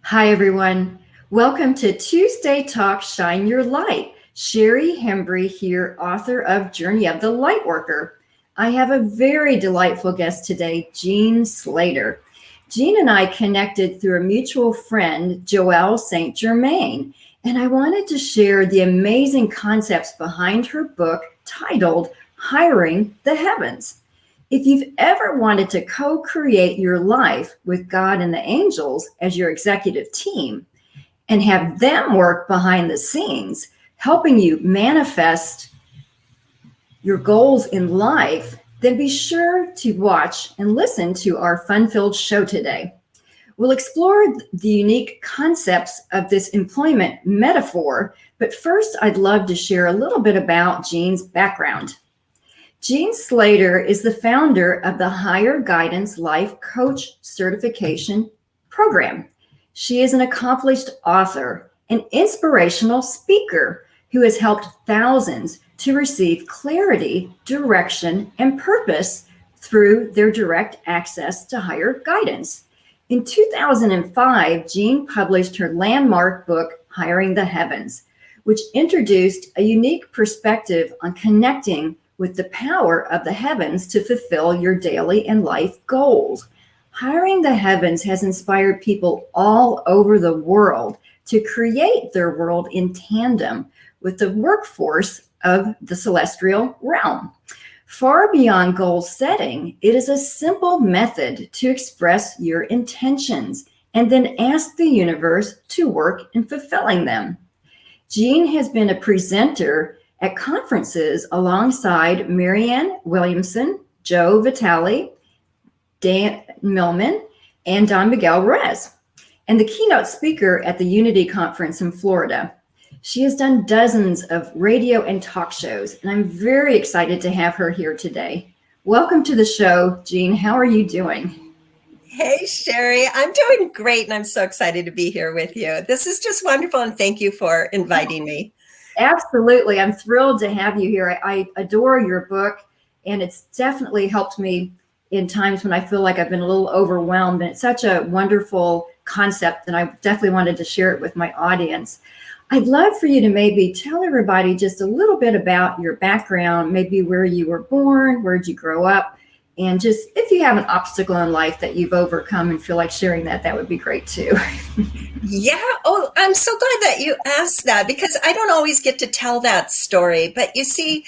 Hi, everyone. Welcome to Tuesday Talk Shine Your Light. Shari Hembry here, author of Journey of the Lightworker. I have a very delightful guest today, Jean Slatter. Jean and I connected through a mutual friend, Joelle St. Germain, and I wanted to share the amazing concepts behind her book titled Hiring the Heavens. If you've ever wanted to co-create your life with God and the angels as your executive team and have them work behind the scenes, helping you manifest your goals in life, then be sure to watch and listen to our fun-filled show today. We'll explore the unique concepts of this employment metaphor, but first I'd love to share a little bit about Jean's background. Jean Slatter is the founder of the Higher Guidance Life Coach Certification Program. She is an accomplished author, an inspirational speaker who has helped thousands to receive clarity, direction, and purpose through their direct access to higher guidance. In 2005, Jean published her landmark book, Hiring the Heavens, which introduced a unique perspective on connecting with the power of the heavens to fulfill your daily and life goals. Hiring the Heavens has inspired people all over the world to create their world in tandem with the workforce of the celestial realm. Far beyond goal setting, it is a simple method to express your intentions and then ask the universe to work in fulfilling them. Jean has been a presenter at conferences alongside Marianne Williamson, Joe Vitale, Dan Millman, and Don Miguel Ruiz, and the keynote speaker at the Unity Conference in Florida. She has done dozens of radio and talk shows, and I'm very excited to have her here today. Welcome to the show, Jean. How are you doing? Hey, Shari. I'm doing great, and I'm so excited to be here with you. This is just wonderful, and thank you for inviting me. Absolutely. I'm thrilled to have you here. I adore your book, and it's definitely helped me in times when I feel like I've been a little overwhelmed. And it's such a wonderful concept, and I definitely wanted to share it with my audience. I'd love for you to maybe tell everybody just a little bit about your background, maybe where you were born, where'd you grow up, and just if you have an obstacle in life that you've overcome and feel like sharing that, that would be great too. Yeah. Oh, I'm so glad that you asked that because I don't always get to tell that story. But you see,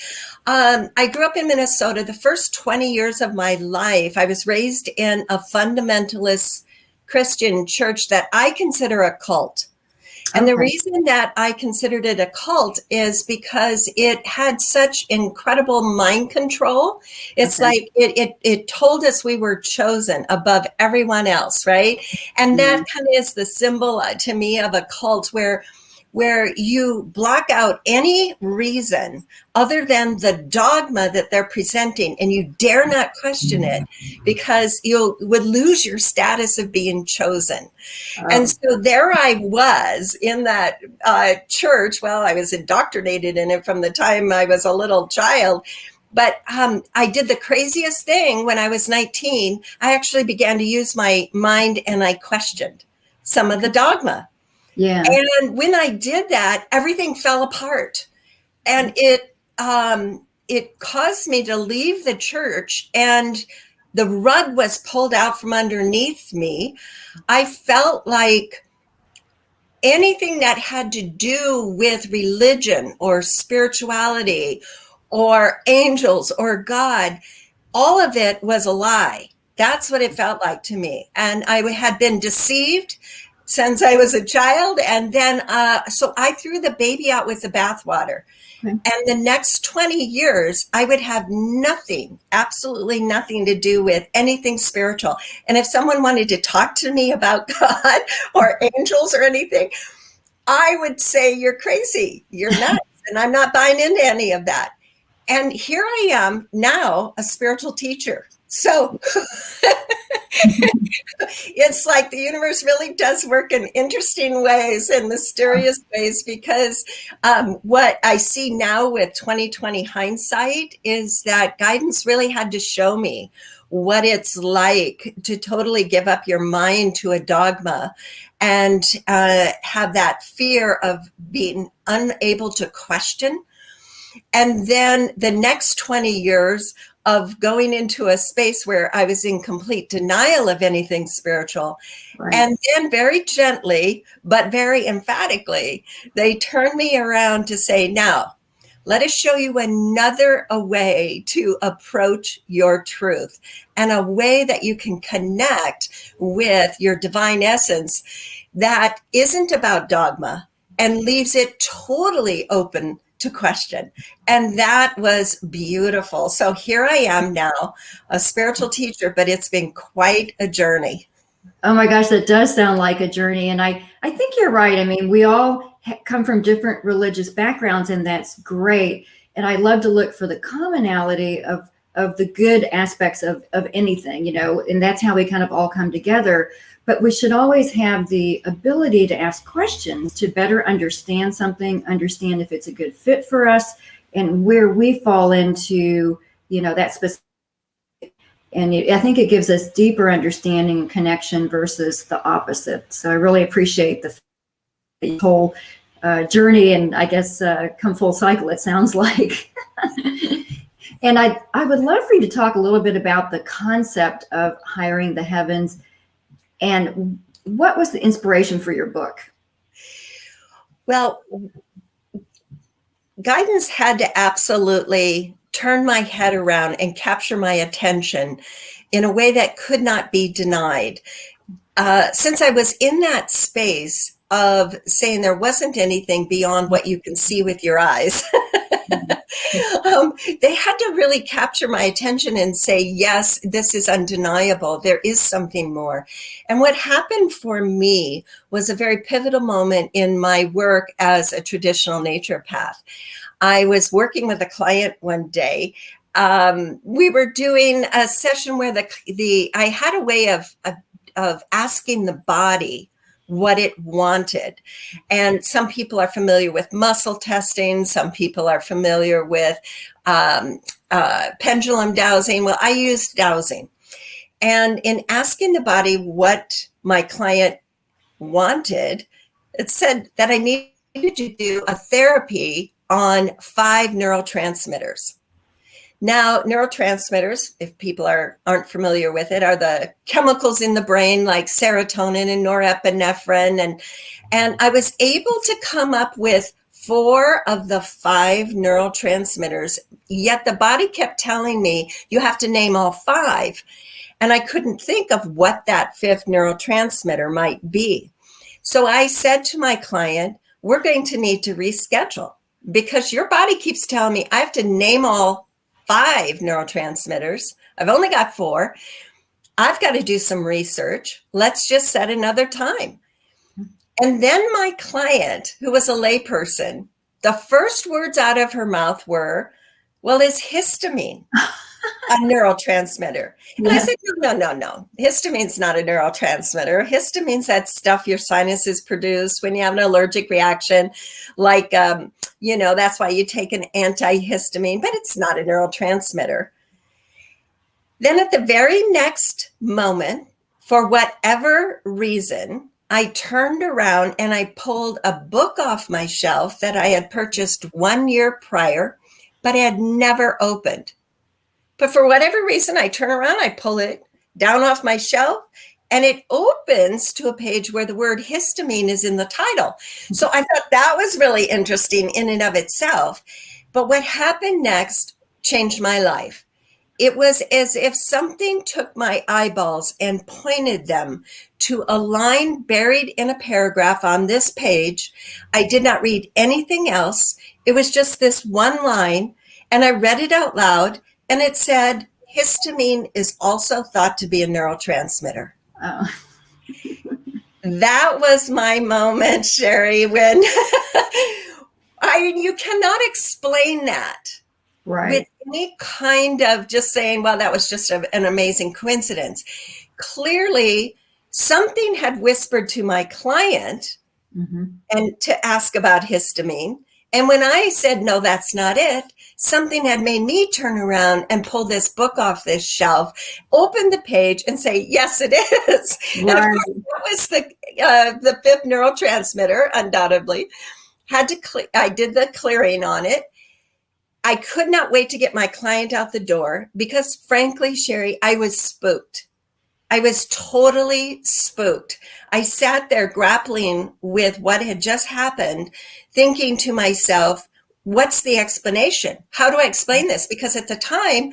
I grew up in Minnesota. The first 20 years of my life, I was raised in a fundamentalist Christian church that I consider a cult. And the reason that I considered it a cult is because it had such incredible mind control. It's like it told us we were chosen above everyone else, right? And that kind of is the symbol to me of a cult where you block out any reason other than the dogma that they're presenting, and you dare not question it because you would lose your status of being chosen. And so there I was in that church. Well, I was indoctrinated in it from the time I was a little child. But I did the craziest thing when I was 19. I actually began to use my mind and I questioned some of the dogma. Yeah. And when I did that, everything fell apart. And it caused me to leave the church, and the rug was pulled out from underneath me. I felt like anything that had to do with religion or spirituality or angels or God, all of it was a lie. That's what it felt like to me. And I had been deceived since I was a child. And then, so I threw the baby out with the bathwater. And the next 20 years, I would have nothing, absolutely nothing to do with anything spiritual. And if someone wanted to talk to me about God or angels or anything, I would say, you're crazy, you're nuts. And I'm not buying into any of that. And here I am now, a spiritual teacher. So it's like the universe really does work in interesting ways and mysterious ways, because what I see now with 2020 hindsight is that guidance really had to show me what it's like to totally give up your mind to a dogma and have that fear of being unable to question. And then the next 20 years of going into a space where I was in complete denial of anything spiritual. Right. And then very gently, but very emphatically, they turned me around to say, now, let us show you another way to approach your truth and a way that you can connect with your divine essence that isn't about dogma and leaves it totally open to question. And that was beautiful. So here I am now, a spiritual teacher, but it's been quite a journey. Oh my gosh, that does sound like a journey. And I think you're right. I mean, we all come from different religious backgrounds, and that's great. And I love to look for the commonality of the good aspects of anything, and that's how we kind of all come together. But we should always have the ability to ask questions to better understand something, understand if it's a good fit for us, and where we fall into, that specific. And I think it gives us deeper understanding and connection versus the opposite. So I really appreciate the whole journey, and I guess come full cycle, it sounds like. And I would love for you to talk a little bit about the concept of hiring the heavens, and what was the inspiration for your book? Well, guidance had to absolutely turn my head around and capture my attention in a way that could not be denied. Since I was in that space of saying there wasn't anything beyond what you can see with your eyes, they had to really capture my attention and say, yes, this is undeniable. There is something more. And what happened for me was a very pivotal moment in my work as a traditional naturopath. I was working with a client one day. We were doing a session where I had a way of asking the body what it wanted. And some people are familiar with muscle testing. Some people are familiar with pendulum dowsing. Well, I use dowsing. And in asking the body what my client wanted, it said that I needed to do a therapy on 5 neurotransmitters. Now, neurotransmitters, if people aren't familiar with it, are the chemicals in the brain like serotonin and norepinephrine. And I was able to come up with 4 of the 5 neurotransmitters, yet the body kept telling me, you have to name all 5. And I couldn't think of what that 5th neurotransmitter might be. So I said to my client, we're going to need to reschedule because your body keeps telling me I have to name all 5 neurotransmitters. I've only got 4. I've got to do some research. Let's just set another time. And then my client, who was a layperson, the first words out of her mouth were, well, is histamine a neurotransmitter? And I said, no. Histamine's not a neurotransmitter. Histamine's that stuff your sinuses produce when you have an allergic reaction. Like, that's why you take an antihistamine, but it's not a neurotransmitter. Then at the very next moment, for whatever reason, I turned around and I pulled a book off my shelf that I had purchased 1 year prior, but I had never opened. But for whatever reason, I turn around, I pull it down off my shelf, and it opens to a page where the word histamine is in the title. So I thought that was really interesting in and of itself. But what happened next changed my life. It was as if something took my eyeballs and pointed them to a line buried in a paragraph on this page. I did not read anything else. It was just this one line, and I read it out loud, and it said, histamine is also thought to be a neurotransmitter. Oh. That was my moment, Shari, when you cannot explain that. Right. With any kind of just saying, well, that was just an amazing coincidence. Clearly, something had whispered to my client and to ask about histamine. And when I said, no, that's not it, something had made me turn around and pull this book off this shelf, open the page and say, yes, it is. Right. And of course, that was the fifth neurotransmitter, undoubtedly. I did the clearing on it. I could not wait to get my client out the door because, frankly, Shari, I was spooked. I was totally spooked. I sat there grappling with what had just happened, thinking to myself, what's the explanation? How do I explain this? Because at the time,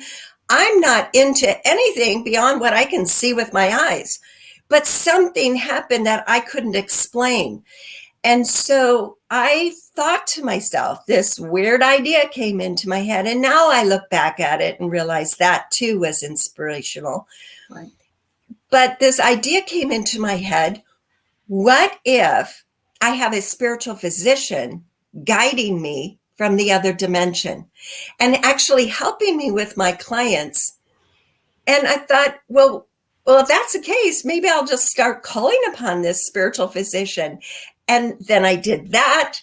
I'm not into anything beyond what I can see with my eyes. But something happened that I couldn't explain. And so I thought to myself, this weird idea came into my head. And now I look back at it and realize that too was inspirational. Right. But this idea came into my head. What if I have a spiritual physician guiding me from the other dimension and actually helping me with my clients? And I thought, well, if that's the case, maybe I'll just start calling upon this spiritual physician. And then I did that.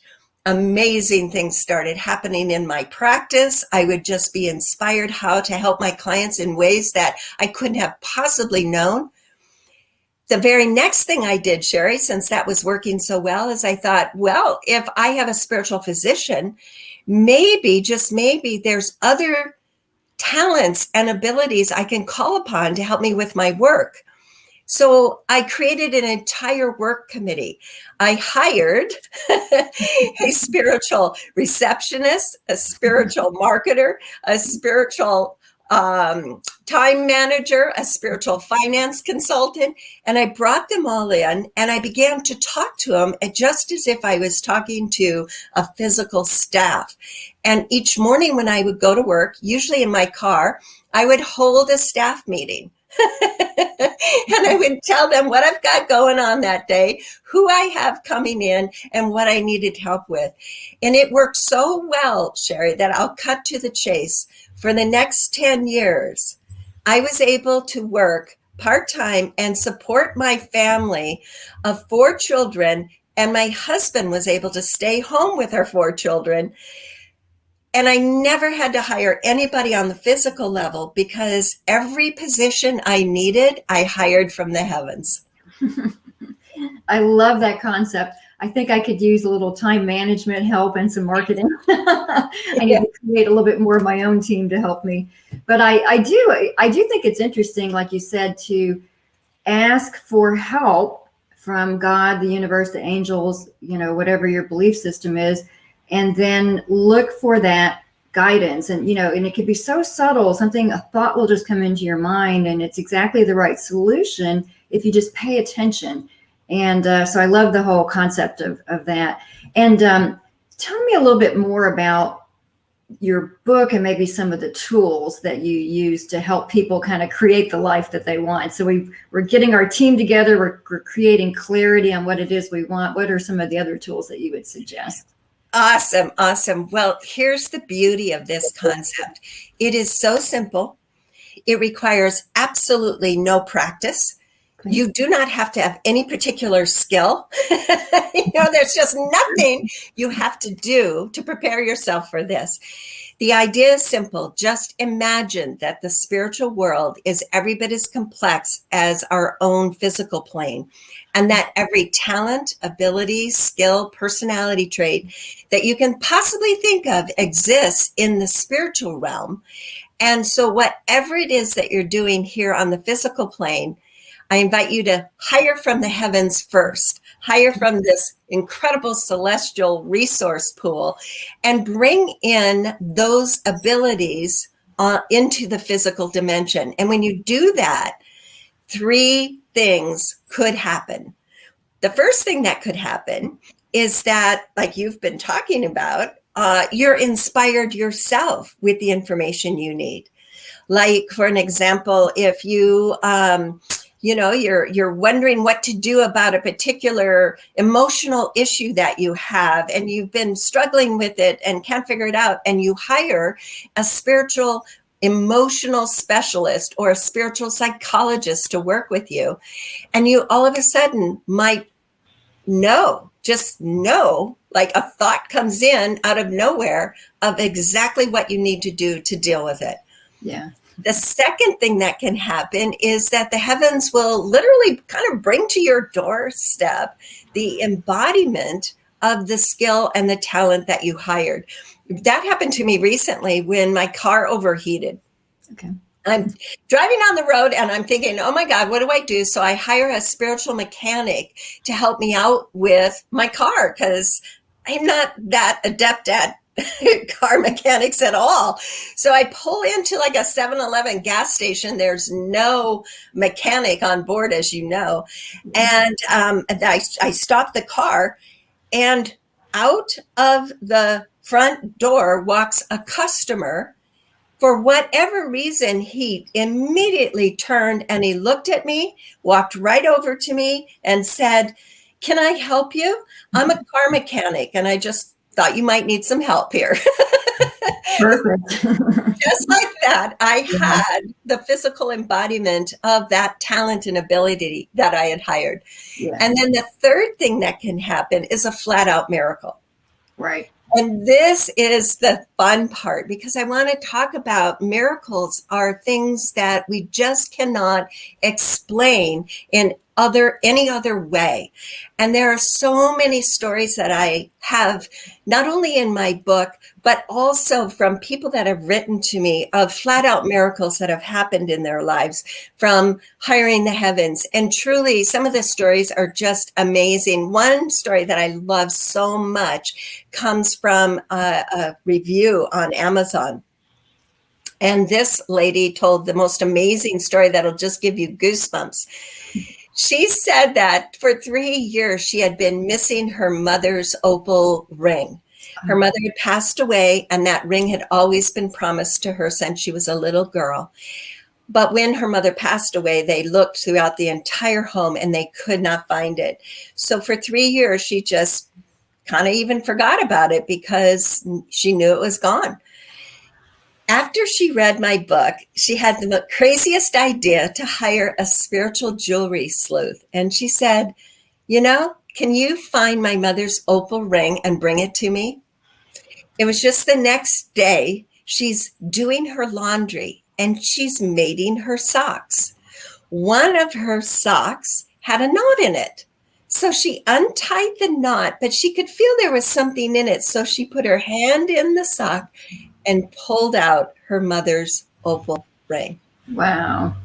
Amazing things started happening in my practice. I would just be inspired how to help my clients in ways that I couldn't have possibly known. The very next thing I did, Shari, since that was working so well, is I thought, well, if I have a spiritual physician, maybe, just maybe, there's other talents and abilities I can call upon to help me with my work. So I created an entire work committee. I hired a spiritual receptionist, a spiritual marketer, a spiritual time manager, a spiritual finance consultant, and I brought them all in and I began to talk to them just as if I was talking to a physical staff. And each morning when I would go to work, usually in my car, I would hold a staff meeting. And I would tell them what I've got going on that day, who I have coming in, and what I needed help with. And it worked so well, Shari, that I'll cut to the chase. For the next 10 years, I was able to work part-time and support my family of 4 children, and my husband was able to stay home with our 4 children. And I never had to hire anybody on the physical level because every position I needed, I hired from the heavens. I love that concept. I think I could use a little time management help and some marketing. I need to create a little bit more of my own team to help me. But I do think it's interesting, like you said, to ask for help from God, the universe, the angels, whatever your belief system is, and then look for that guidance. And, and it could be so subtle, a thought will just come into your mind and it's exactly the right solution if you just pay attention. And so I love the whole concept of that. And tell me a little bit more about your book and maybe some of the tools that you use to help people kind of create the life that they want. So we're getting our team together, we're creating clarity on what it is we want. What are some of the other tools that you would suggest? Awesome. Well, here's the beauty of this concept. It is so simple. It requires absolutely no practice. Okay. You do not have to have any particular skill. There's just nothing you have to do to prepare yourself for this. The idea is simple. Just imagine that the spiritual world is every bit as complex as our own physical plane, and that every talent, ability, skill, personality trait that you can possibly think of exists in the spiritual realm. And so whatever it is that you're doing here on the physical plane, I invite you to hire from the heavens first, hire from this incredible celestial resource pool, and bring in those abilities into the physical dimension. And when you do that, 3 things could happen. The first thing that could happen is that, like you've been talking about, you're inspired yourself with the information you need. Like, for an example, if you you're wondering what to do about a particular emotional issue that you have, and you've been struggling with it and can't figure it out, and you hire a spiritual emotional specialist or a spiritual psychologist to work with you, and you all of a sudden might just know, like a thought comes in out of nowhere of exactly what you need to do to deal with it. Yeah. The second thing that can happen is that the heavens will literally kind of bring to your doorstep the embodiment of the skill and the talent that you hired. That happened to me recently when my car overheated. Okay. I'm driving on the road and I'm thinking, oh my God, what do I do? So I hire a spiritual mechanic to help me out with my car because I'm not that adept at car mechanics at all. So I pull into like a 7-Eleven gas station. There's no mechanic on board, as you know. And I stop the car, and out of the front door walks a customer. For whatever reason, he immediately turned and he looked at me, walked right over to me and said, "Can I help you? I'm a car mechanic and I just thought you might need some help here." Perfect. Just like that, I had the physical embodiment of that talent and ability that I had hired. Yeah. And then the third thing that can happen is a flat out miracle. Right. And this is the fun part, because I want to talk about miracles are things that we just cannot explain in any other way. And there are so many stories that I have, not only in my book, but also from people that have written to me of flat out miracles that have happened in their lives from hiring the heavens. And truly, some of the stories are just amazing. One story that I love so much comes from a review on Amazon. And this lady told the most amazing story that'll just give you goosebumps. She said that for 3 years, she had been missing her mother's opal ring. Her mother had passed away, and that ring had always been promised to her since she was a little girl. But when her mother passed away, they looked throughout the entire home and they could not find it. So for 3 years, she just kind of even forgot about it because she knew it was gone. After she read my book, she had the craziest idea to hire a spiritual jewelry sleuth. And she said, "Can you find my mother's opal ring and bring it to me?" It was just the next day. She's doing her laundry and she's mating her socks. One of her socks had a knot in it. So she untied the knot, but she could feel there was something in it. So she put her hand in the sock and pulled out her mother's opal ring. Wow.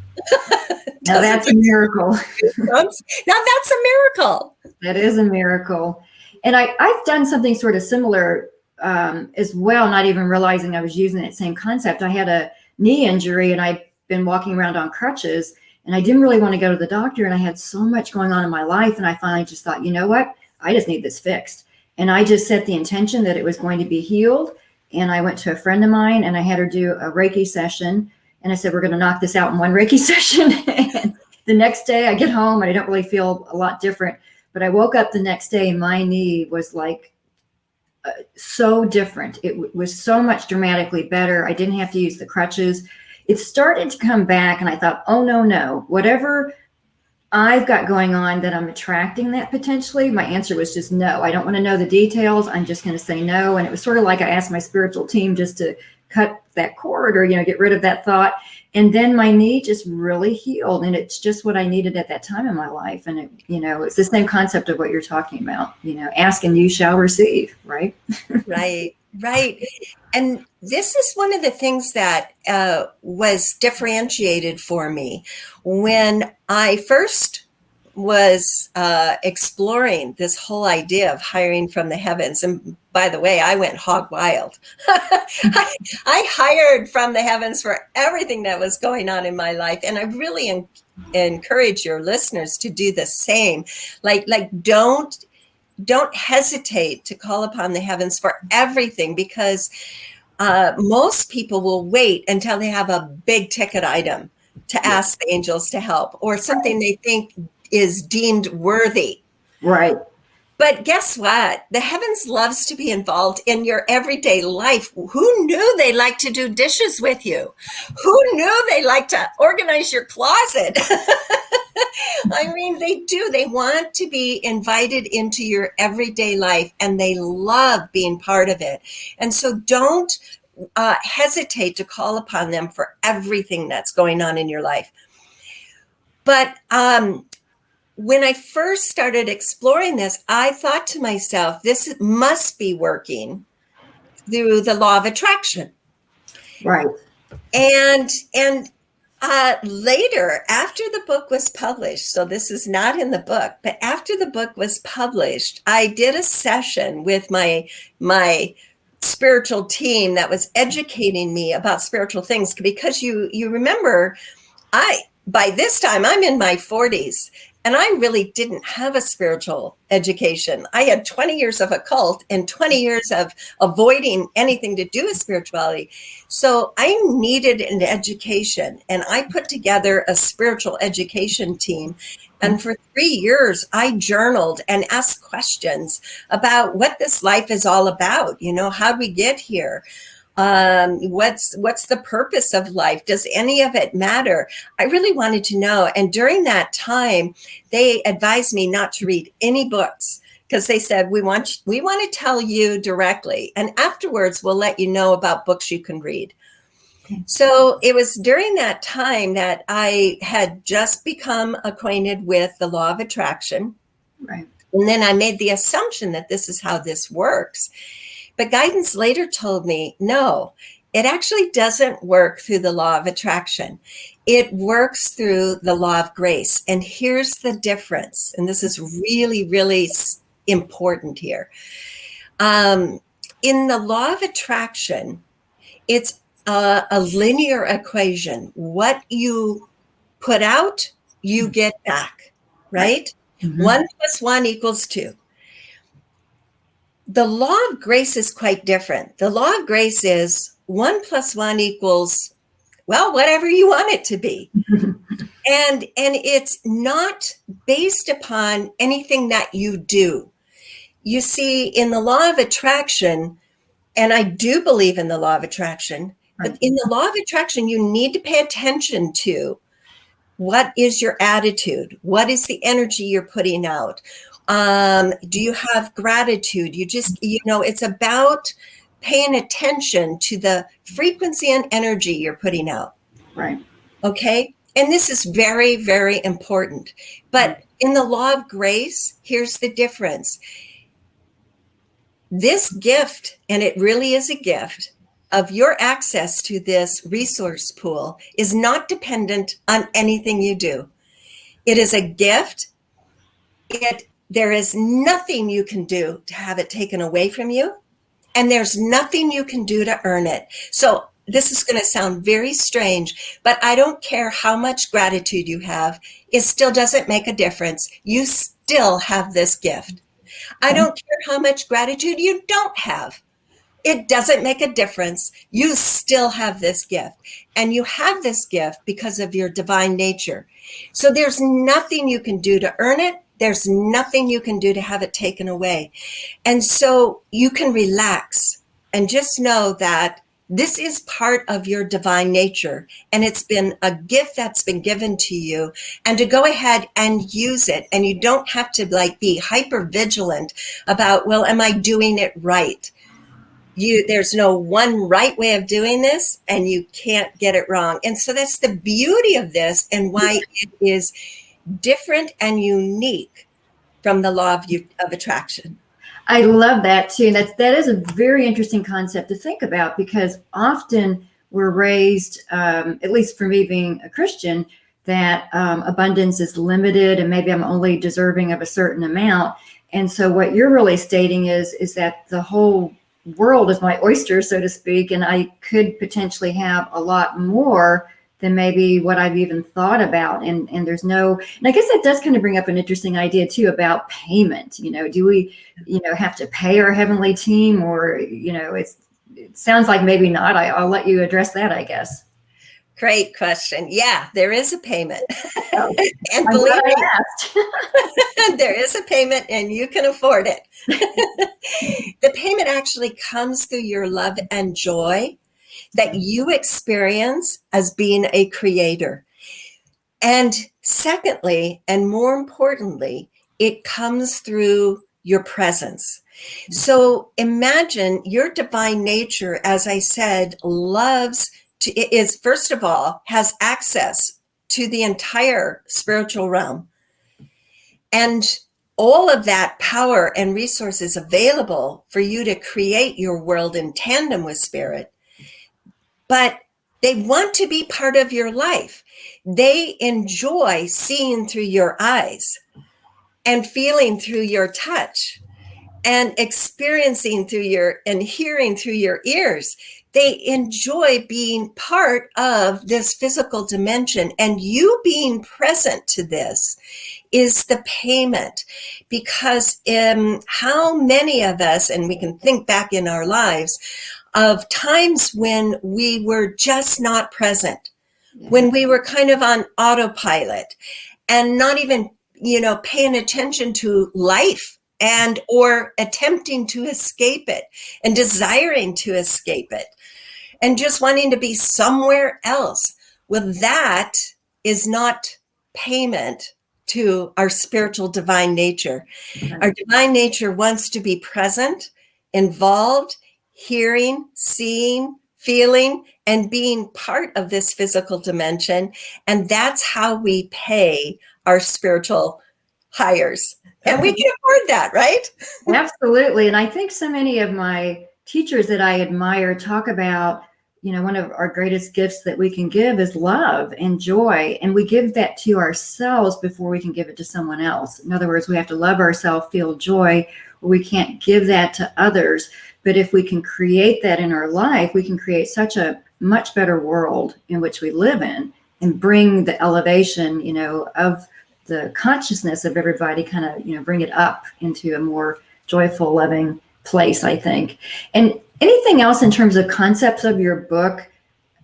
Now that's a miracle. Now that's a miracle. That is a miracle. And I've done something sort of similar as well, not even realizing I was using that same concept. I had a knee injury and I'd been walking around on crutches and I didn't really want to go to the doctor. And I had so much going on in my life. And I finally just thought, you know what? I just need this fixed. And I just set the intention that it was going to be healed. And I went to a friend of mine and I had her do a Reiki session. And I said, we're going to knock this out in one Reiki session. And the next day I get home and I don't really feel a lot different. But I woke up the next day and my knee was like so different. It was so much dramatically better. I didn't have to use the crutches. It started to come back and I thought, oh, no, whatever I've got going on that I'm attracting that potentially. My answer was just no. I don't want to know the details. I'm just going to say no. And it was sort of like I asked my spiritual team just to cut that cord or, get rid of that thought. And then my knee just really healed. And it's just what I needed at that time in my life. And, it's the same concept of what you're talking about, ask and you shall receive, right? Right. And this is one of the things that was differentiated for me when I first was exploring this whole idea of hiring from the heavens. And by the way, I went hog wild. I hired from the heavens for everything that was going on in my life. And I really encourage your listeners to do the same. Like don't hesitate to call upon the heavens for everything, because most people will wait until they have a big ticket item to ask the angels to help or something they think is deemed worthy. Right. But guess what? The heavens loves to be involved in your everyday life. Who knew they like to do dishes with you? Who knew they like to organize your closet? I mean, they do. They want to be invited into your everyday life, and they love being part of it. And so don't hesitate to call upon them for everything that's going on in your life. But when I first started exploring this, I thought to myself, this must be working through the law of attraction. Right. And later, after the book was published, so this is not in the book, but after the book was published, I did a session with my spiritual team that was educating me about spiritual things, because you remember, by this time I'm in my 40s, and I really didn't have a spiritual education. I had 20 years of occult and 20 years of avoiding anything to do with spirituality. So I needed an education, and I put together a spiritual education team. And for 3 years, I journaled and asked questions about what this life is all about. You know, how'd we get here? What's the purpose of life? Does any of it matter? I really wanted to know. And during that time, they advised me not to read any books, because they said, we want to tell you directly, and afterwards we'll let you know about books you can read. So it was during that time that I had just become acquainted with the law of attraction. Right. And then I made the assumption that this is how this works. But guidance later told me, no, it actually doesn't work through the law of attraction. It works through the law of grace. And here's the difference. And this is really, really important here. In the law of attraction, it's a linear equation. What you put out, you get back, right? Mm-hmm. 1 + 1 = 2. The law of grace is quite different. The law of grace is 1 + 1 = well, whatever you want it to be. And it's not based upon anything that you do. You see, in the law of attraction, and I do believe in the law of attraction, right, but in the law of attraction, you need to pay attention to what is your attitude? What is the energy you're putting out? Do you have gratitude? It's about paying attention to the frequency and energy you're putting out. Right. Okay. And this is very, very important. But in the law of grace, here's the difference. This gift, and it really is a gift, of your access to this resource pool is not dependent on anything you do. It is a gift. There is nothing you can do to have it taken away from you, and there's nothing you can do to earn it. So this is going to sound very strange, but I don't care how much gratitude you have. It still doesn't make a difference. You still have this gift. I don't care how much gratitude you don't have. It doesn't make a difference. You still have this gift, and you have this gift because of your divine nature. So there's nothing you can do to earn it. There's nothing you can do to have it taken away. And so you can relax and just know that this is part of your divine nature, and it's been a gift that's been given to you, and to go ahead and use it. And you don't have to be hyper vigilant about, well, am I doing it right? There's no one right way of doing this, and you can't get it wrong. And so that's the beauty of this, and why it is different and unique from the law of attraction. I love that too. And that is a very interesting concept to think about, because often we're raised, at least for me being a Christian, that abundance is limited and maybe I'm only deserving of a certain amount. And so what you're really stating is that the whole world is my oyster, so to speak, and I could potentially have a lot more than maybe what I've even thought about. And there's no, and I guess that does kind of bring up an interesting idea too about payment. Do we, have to pay our heavenly team, or, it sounds like maybe not. I'll let you address that, I guess. Great question. Yeah, there is a payment. Oh, and believe me, there is a payment, and you can afford it. The payment actually comes through your love and joy that you experience as being a creator. And Secondly, and more importantly, it comes through your presence. So imagine your divine nature, as I said, is, first of all, has access to the entire spiritual realm. And all of that power and resources available for you to create your world in tandem with spirit. But they want to be part of your life. They enjoy seeing through your eyes and feeling through your touch and experiencing and hearing through your ears. They enjoy being part of this physical dimension, and you being present to this is the payment. Because how many of us, and we can think back in our lives of times when we were just not present, when we were kind of on autopilot and not even, paying attention to life and or attempting to escape it and desiring to escape it and just wanting to be somewhere else. Well, that is not payment to our spiritual divine nature. Our divine nature wants to be present, involved, hearing, seeing, feeling, and being part of this physical dimension. And that's how we pay our spiritual hires. And we can afford that, right? Absolutely. And I think so many of my teachers that I admire talk about, one of our greatest gifts that we can give is love and joy. And we give that to ourselves before we can give it to someone else. In other words, we have to love ourselves, feel joy, or we can't give that to others. But if we can create that in our life, we can create such a much better world in which we live in and bring the elevation, of the consciousness of everybody, kind of, bring it up into a more joyful, loving place, I think. And anything else in terms of concepts of your book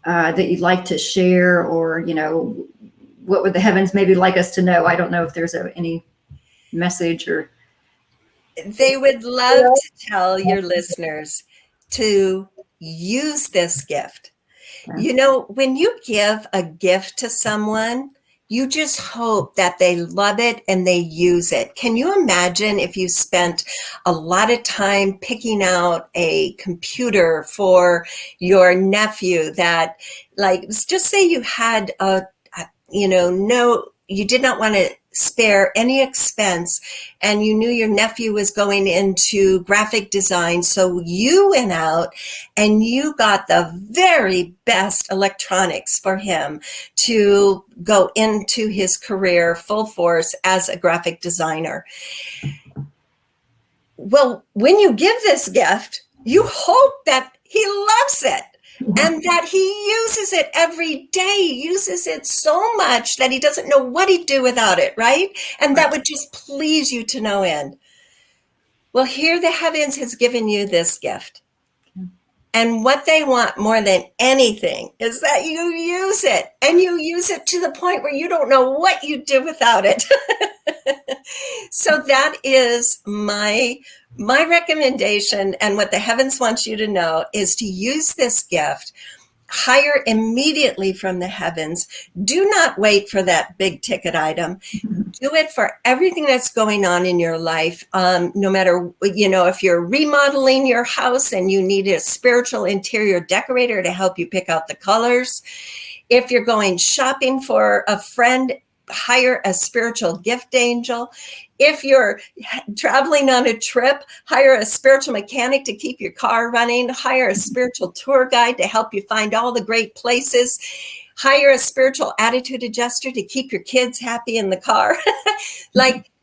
that you'd like to share, or, what would the heavens maybe like us to know? I don't know if there's any message or. They would love to tell your listeners to use this gift. When you give a gift to someone, you just hope that they love it and they use it. Can you imagine if you spent a lot of time picking out a computer for your nephew that, just say you had you did not want to spare any expense, and you knew your nephew was going into graphic design. So you went out and you got the very best electronics for him to go into his career full force as a graphic designer. Well, when you give this gift, you hope that he loves it. And that he uses it every day, uses it so much that he doesn't know what he'd do without it, right? And that would just please you to no end. Well, here the heavens has given you this gift. And what they want more than anything is that you use it, and you use it to the point where you don't know what you'd do without it. So that is my recommendation, and what the heavens wants you to know is to use this gift. Hire immediately from the heavens. Do not wait for that big ticket item. Do it for everything that's going on in your life. No matter, if you're remodeling your house and you need a spiritual interior decorator to help you pick out the colors. If you're going shopping for a friend, hire a spiritual gift angel. If you're traveling on a trip, hire a spiritual mechanic to keep your car running. Hire a spiritual tour guide to help you find all the great places. Hire a spiritual attitude adjuster to keep your kids happy in the car.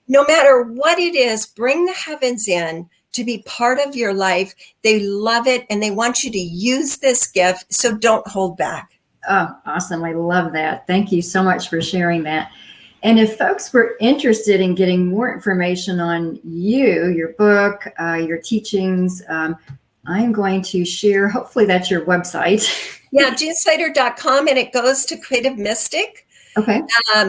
No matter what it is, bring the heavens in to be part of your life. They love it, and they want you to use this gift, so don't hold back. Oh, awesome. I love that. Thank you so much for sharing that. And if folks were interested in getting more information on you, your book, your teachings, I'm going to share, hopefully that's your website. Yeah, jeanslatter.com, and it goes to Creative Mystic. Okay.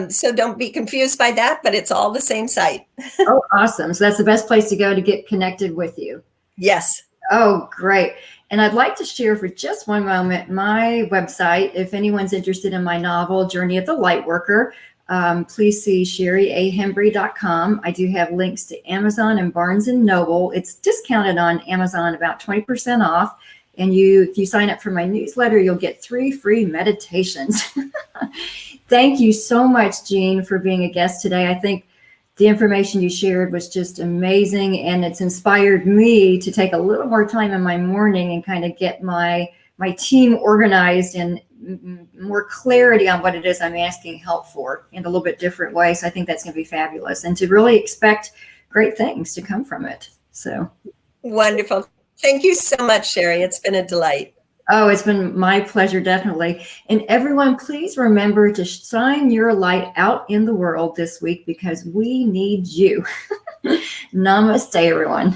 So don't be confused by that, but it's all the same site. Oh, awesome. So that's the best place to go to get connected with you. Yes. Oh, great. And I'd like to share for just one moment my website. If anyone's interested in my novel, Journey of the Lightworker, please see ShariAHembry.com. I do have links to Amazon and Barnes and Noble. It's discounted on Amazon, about 20% off. And if you sign up for my newsletter, you'll get 3 free meditations. Thank you so much, Jean, for being a guest today. I think the information you shared was just amazing, and it's inspired me to take a little more time in my morning and kind of get my team organized and more clarity on what it is I'm asking help for in a little bit different way. So I think that's going to be fabulous, and to really expect great things to come from it. So wonderful. Thank you so much, Shari. It's been a delight. Oh, it's been my pleasure, definitely. And everyone, please remember to shine your light out in the world this week, because we need you. Namaste, everyone.